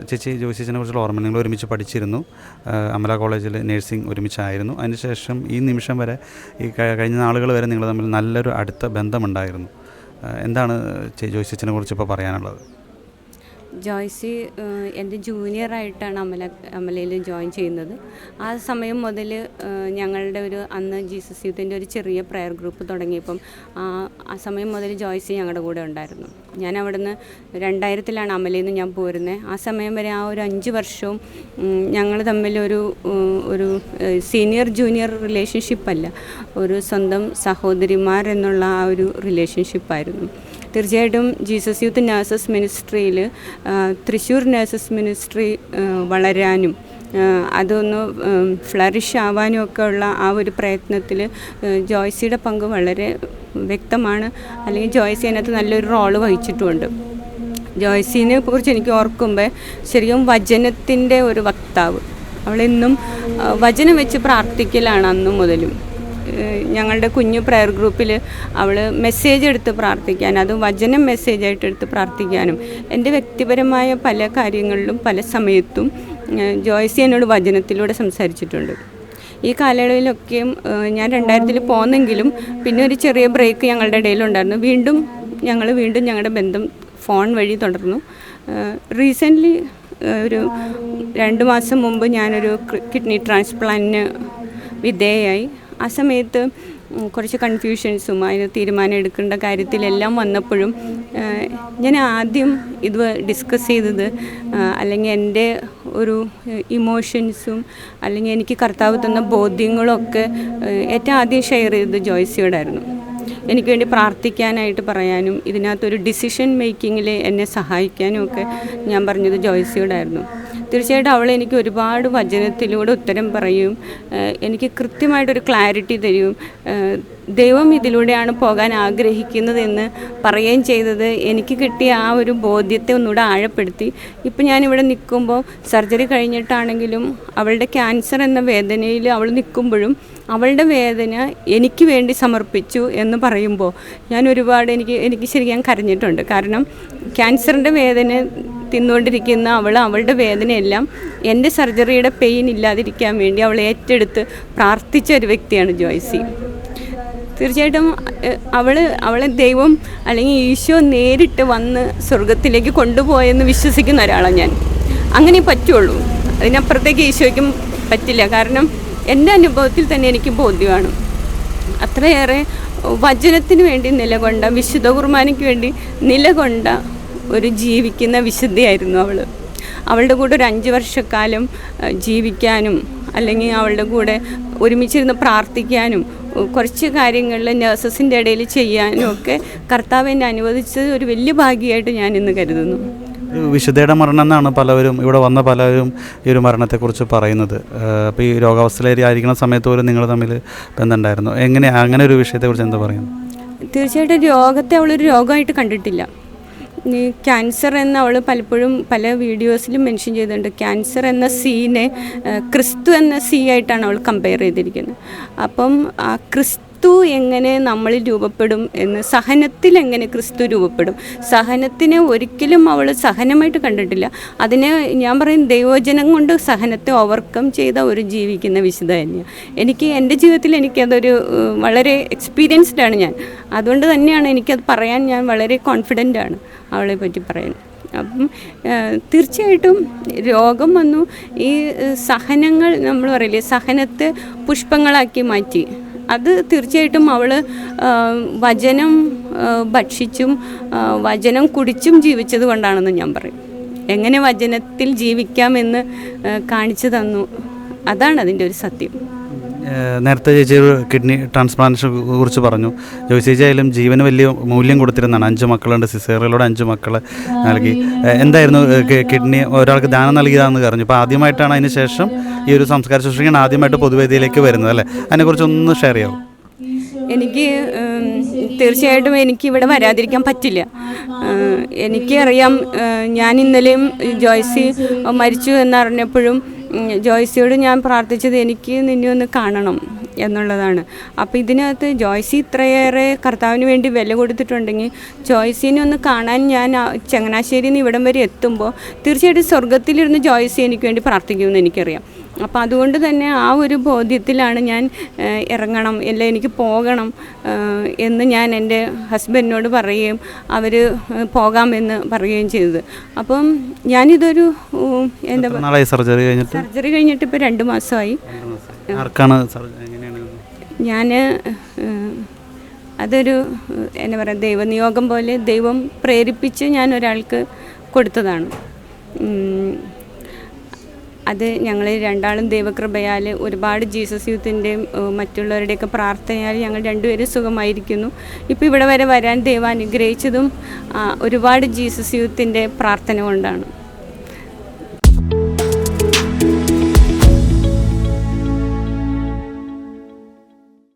ചേച്ചി ജോയ്സി ചേച്ചിനെ കുറിച്ചുള്ള ഓർമ്മ, നിങ്ങൾ ഒരുമിച്ച് പഠിച്ചിരുന്നു, അമല കോളേജിൽ നേഴ്സിംഗ് ഒരുമിച്ചായിരുന്നു. അതിനുശേഷം ഈ നിമിഷം വരെ, ഈ കഴിഞ്ഞ നാളുകൾ വരെ നിങ്ങൾ തമ്മിൽ നല്ലൊരു അടുത്ത ബന്ധമുണ്ടായിരുന്നു. എന്താണ് ജോയ്സി ചേച്ചിനെ കുറിച്ച് ഇപ്പോൾ പറയാനുള്ളത്? ജോയ്സി എൻ്റെ ജൂനിയറായിട്ടാണ് അമലയിൽ ജോയിൻ ചെയ്യുന്നത്. ആ സമയം മുതൽ ഞങ്ങളുടെ അന്ന് ജീസസ് യൂത്തിൻ്റെ ഒരു ചെറിയ പ്രയർ ഗ്രൂപ്പ് തുടങ്ങിയപ്പം ആ സമയം മുതൽ ജോയ്സി ഞങ്ങളുടെ കൂടെ ഉണ്ടായിരുന്നു. ഞാൻ അവിടുന്ന് 2000-ലാണ് അമലയിൽ നിന്ന് ഞാൻ പോരുന്നത്. ആ സമയം വരെ ആ ഒരു 5 വർഷവും ഞങ്ങൾ തമ്മിൽ ഒരു സീനിയർ ജൂനിയർ റിലേഷൻഷിപ്പല്ല, ഒരു സ്വന്തം സഹോദരിമാർ എന്നുള്ള ആ ഒരു റിലേഷൻഷിപ്പായിരുന്നു. തീർച്ചയായിട്ടും ജീസസ് യൂത്ത് നഴ്സസ് മിനിസ്ട്രിയിൽ, തൃശ്ശൂർ നഴ്സസ് മിനിസ്ട്രി വളരാനും അതൊന്ന് ഫ്ലറിഷ് ആവാനും ഒക്കെ ഉള്ള ആ ഒരു പ്രയത്നത്തിൽ ജോയ്സിയുടെ പങ്ക് വളരെ വ്യക്തമാണ്. അല്ലെങ്കിൽ ജോയ്സി അതിനകത്ത് നല്ലൊരു റോള് വഹിച്ചിട്ടുമുണ്ട്. ജോയ്സിനെ കുറിച്ച് എനിക്ക് ഓർക്കുമ്പോൾ ശരിക്കും വചനത്തിൻ്റെ ഒരു വക്താവ്. അവളെന്നും വചനം വെച്ച് പ്രാർത്ഥിക്കലാണ് അന്നു മുതലും. ഞങ്ങളുടെ കുഞ്ഞു പ്രയർ ഗ്രൂപ്പിൽ അവൾ മെസ്സേജ് എടുത്ത് പ്രാർത്ഥിക്കാൻ, അത് വചനം മെസ്സേജായിട്ട് എടുത്ത് പ്രാർത്ഥിക്കാനും, എൻ്റെ വ്യക്തിപരമായ പല കാര്യങ്ങളിലും പല സമയത്തും ജോയ്സി എന്നോട് വചനത്തിലൂടെ സംസാരിച്ചിട്ടുണ്ട്. ഈ കാലയളവിലൊക്കെയും ഞാൻ 2000-ൽ പോന്നെങ്കിലും പിന്നെ ഒരു ചെറിയ ബ്രേക്ക് ഞങ്ങളുടെ ഇടയിലുണ്ടായിരുന്നു. വീണ്ടും ഞങ്ങളുടെ ബന്ധം ഫോൺ വഴി തുടർന്നു. റീസെൻ്റ്ലി ഒരു 2 മാസം മുമ്പ് ഞാനൊരു കിഡ്നി ട്രാൻസ്പ്ലാന്റിന് വിധേയയായി. ആ സമയത്ത് കുറച്ച് കൺഫ്യൂഷൻസും അതിന് തീരുമാനം എടുക്കേണ്ട കാര്യത്തിലെല്ലാം വന്നപ്പോഴും ഞാൻ ആദ്യം ഇത് ഡിസ്കസ് ചെയ്തത്, അല്ലെങ്കിൽ എൻ്റെ ഒരു ഇമോഷൻസും അല്ലെങ്കിൽ എനിക്ക് കർത്താവ് തന്ന ബോധ്യങ്ങളൊക്കെ ഏറ്റവും ആദ്യം ഷെയർ ചെയ്തത് ജോയ്സിയോടായിരുന്നു. എനിക്ക് വേണ്ടി പ്രാർത്ഥിക്കാനായിട്ട് പറയാനും ഇതിനകത്തൊരു ഡിസിഷൻ മേക്കിങ്ങിൽ എന്നെ സഹായിക്കാനും ഒക്കെ ഞാൻ പറഞ്ഞത് ജോയ്സിയോടായിരുന്നു. തീർച്ചയായിട്ടും അവൾ എനിക്ക് ഒരുപാട് വചനത്തിലൂടെ ഉത്തരം പറയും, എനിക്ക് കൃത്യമായിട്ടൊരു ക്ലാരിറ്റി തരും, ദൈവം ഇതിലൂടെയാണ് പോകാൻ ആഗ്രഹിക്കുന്നതെന്ന് പറയുകയും ചെയ്തത് എനിക്ക് കിട്ടിയ ആ ഒരു ബോധ്യത്തെ ഒന്നുകൂടെ ആഴപ്പെടുത്തി. ഇപ്പം ഞാനിവിടെ നിൽക്കുമ്പോൾ സർജറി കഴിഞ്ഞിട്ടാണെങ്കിലും അവളുടെ ക്യാൻസർ എന്ന വേദനയിൽ അവൾ നിൽക്കുമ്പോഴും അവളുടെ വേദന എനിക്ക് വേണ്ടി സമർപ്പിച്ചു എന്ന് പറയുമ്പോൾ ഞാൻ ഒരുപാട് എനിക്ക് ശരിക്കും കരഞ്ഞിട്ടുണ്ട്. കാരണം ക്യാൻസറിൻ്റെ വേദന തിന്നുകൊണ്ടിരിക്കുന്ന അവളുടെ വേദനയെല്ലാം എൻ്റെ സർജറിയുടെ പെയിൻ ഇല്ലാതിരിക്കാൻ വേണ്ടി അവൾ ഏറ്റെടുത്ത് പ്രാർത്ഥിച്ച ഒരു വ്യക്തിയാണ് ജോയ്സി. തീർച്ചയായിട്ടും അവളെ ദൈവം അല്ലെങ്കിൽ ഈശോ നേരിട്ട് വന്ന് സ്വർഗത്തിലേക്ക് കൊണ്ടുപോയെന്ന് വിശ്വസിക്കുന്ന ഒരാളാണ് ഞാൻ. അങ്ങനെ പറ്റുള്ളൂ, അതിനപ്പുറത്തേക്ക് ഈശോയ്ക്കും പറ്റില്ല. കാരണം എൻ്റെ അനുഭവത്തിൽ തന്നെ എനിക്ക് ബോധ്യമാണ്. അത്രയേറെ വചനത്തിന് വേണ്ടി നിലകൊണ്ട, വിശുദ്ധ കുർബാനയ്ക്ക് വേണ്ടി നിലകൊണ്ട ഒരു ജീവിക്കുന്ന വിശുദ്ധയായിരുന്നു അവൾ. അവളുടെ കൂടെ ഒരു 5 വർഷക്കാലം ജീവിക്കാനും അല്ലെങ്കിൽ അവളുടെ കൂടെ ഒരുമിച്ചിരുന്ന് പ്രാർത്ഥിക്കാനും കുറച്ച് കാര്യങ്ങളിൽ നഴ്സസിൻ്റെ ഇടയിൽ ചെയ്യാനും ഒക്കെ കർത്താവ് എന്നെ അനുവദിച്ചത് ഒരു വലിയ ഭാഗ്യമായിട്ട് ഞാൻ ഇന്ന് കരുതുന്നു. വിശുദ്ധയുടെ മരണം എന്നാണ് പലവരും, ഇവിടെ വന്ന പലരും ഈ ഒരു മരണത്തെക്കുറിച്ച് പറയുന്നത്. അപ്പോൾ ഈ രോഗാവസ്ഥയിലായിരിക്കുന്ന സമയത്ത് പോലും നിങ്ങൾ തമ്മിൽ ബന്ധമുണ്ടായിരുന്നു. അങ്ങനെ ഒരു വിഷയത്തെക്കുറിച്ച് എന്താ പറയുന്നത്? തീർച്ചയായിട്ടും രോഗത്തെ അവളൊരു രോഗമായിട്ട് കണ്ടിട്ടില്ല. ഈ ക്യാൻസർ എന്ന അവൾ പലപ്പോഴും പല വീഡിയോസിലും മെൻഷൻ ചെയ്തിട്ടുണ്ട്. ക്യാൻസർ എന്ന സീനെ ക്രിസ്തു എന്ന സീ ആയിട്ടാണ് അവൾ കമ്പയർ ചെയ്തിരിക്കുന്നത്. അപ്പം ആ ക്രിസ്തു എങ്ങനെ നമ്മളിൽ രൂപപ്പെടും എന്ന്, സഹനത്തിൽ എങ്ങനെ ക്രിസ്തു രൂപപ്പെടും, സഹനത്തിനെ ഒരിക്കലും അവൾ സഹനമായിട്ട് കണ്ടിട്ടില്ല. അതിനെ ഞാൻ പറയും ദൈവജനം കൊണ്ട് സഹനത്തെ ഓവർകം ചെയ്ത ഒരു ജീവിക്കുന്ന വിശുദ്ധ തന്നെയാണ്. എൻ്റെ ജീവിതത്തിൽ എനിക്കതൊരു വളരെ എക്സ്പീരിയൻസ്ഡാണ് ഞാൻ. അതുകൊണ്ട് തന്നെയാണ് എനിക്കത് പറയാൻ ഞാൻ വളരെ കോൺഫിഡൻ്റ് ആണ് അവളെ പറ്റി പറയാൻ. അപ്പം തീർച്ചയായിട്ടും രോഗം വന്നു. ഈ സഹനങ്ങൾ നമ്മൾ പറയില്ലേ, സഹനത്തെ പുഷ്പങ്ങളാക്കി മാറ്റി. അത് തീർച്ചയായിട്ടും അവൾ വചനം ഭക്ഷിച്ചും വചനം കുടിച്ചും ജീവിച്ചത് കൊണ്ടാണെന്ന് ഞാൻ പറയും. എങ്ങനെ വചനത്തിൽ ജീവിക്കാമെന്ന് കാണിച്ചു തന്നു, അതാണ് അതിൻ്റെ ഒരു സത്യം. നേരത്തെ ചേച്ചി കിഡ്നി ട്രാൻസ്പ്ലാന്റേഷനെ കുറിച്ച് പറഞ്ഞു. ജോയ്സി ചേച്ചി ആയാലും ജീവന് വലിയ മൂല്യം കൊടുത്തിരുന്നതാണ്. 5 മക്കളുണ്ട്, സിസേറിയനിലൂടെ 5 മക്കളെ നൽകി. എന്തായിരുന്നു കിഡ്നി ഒരാൾക്ക് ദാനം നൽകിയതാണെന്ന് പറഞ്ഞു. അപ്പോൾ ആദ്യമായിട്ടാണ് അതിന് ശേഷം ഈ ഒരു സംസ്കാര ശുശ്രൂഷകൻ ആദ്യമായിട്ട് പൊതുവേദിയിലേക്ക് വരുന്നത് അല്ലേ? അതിനെക്കുറിച്ച് ഒന്ന് ഷെയർ ചെയ്യാമോ? എനിക്ക് തീർച്ചയായിട്ടും എനിക്കിവിടെ വരാതിരിക്കാൻ പറ്റില്ല. എനിക്കറിയാം, ഞാൻ ഇന്നലെയും ജോയ്സി മരിച്ചു എന്നറിഞ്ഞപ്പോഴും ജോയ്സിയോട് ഞാൻ പ്രാർത്ഥിച്ചത് എനിക്ക് നിന്നെ ഒന്ന് കാണണം, എന്നുള്ളതാണ്. അപ്പോൾ ഇതിനകത്ത് ജോയ്സി ഇത്രയേറെ കർത്താവിന് വേണ്ടി വില കൊടുത്തിട്ടുണ്ടെങ്കിൽ ജോയ്സിനെ ഒന്ന് കാണാൻ ഞാൻ ചങ്ങനാശ്ശേരിയിൽ നിന്ന് ഇവിടം വരെ എത്തുമ്പോൾ തീർച്ചയായിട്ടും സ്വർഗത്തിലിരുന്ന് ജോയ്സി എനിക്ക് വേണ്ടി പ്രാർത്ഥിക്കുമെന്ന് എനിക്കറിയാം. അപ്പോൾ അതുകൊണ്ട് തന്നെ ആ ഒരു ബോധ്യത്തിലാണ് ഞാൻ ഇറങ്ങണം, അല്ല എനിക്ക് പോകണം എന്ന് ഞാൻ എൻ്റെ ഹസ്ബൻഡിനോട് പറയുകയും അവർ പോകാമെന്ന് പറയുകയും ചെയ്തത്. അപ്പം ഞാനിതൊരു സർജറി കഴിഞ്ഞിട്ട് ഇപ്പോൾ 2 മാസമായി. ഞാൻ അതൊരു എന്താ പറയുക, ദൈവനിയോഗം പോലെ ദൈവം പ്രേരിപ്പിച്ച് ഞാൻ ഒരാൾക്ക് കൊടുത്തതാണ്. അത് ഞങ്ങൾ രണ്ടാളും ദൈവകൃപയാൽ ഒരുപാട് ജീസസ് യൂത്തിൻ്റെയും മറ്റുള്ളവരുടെയൊക്കെ പ്രാർത്ഥനയാൽ ഞങ്ങൾ രണ്ടുപേരും സുഖമായിരിക്കുന്നു. ഇപ്പോൾ ഇവിടെ വരെ വരാൻ ദൈവം അനുഗ്രഹിച്ചതും ഒരുപാട് ജീസസ് യൂത്തിൻ്റെ പ്രാർത്ഥന കൊണ്ടാണ്.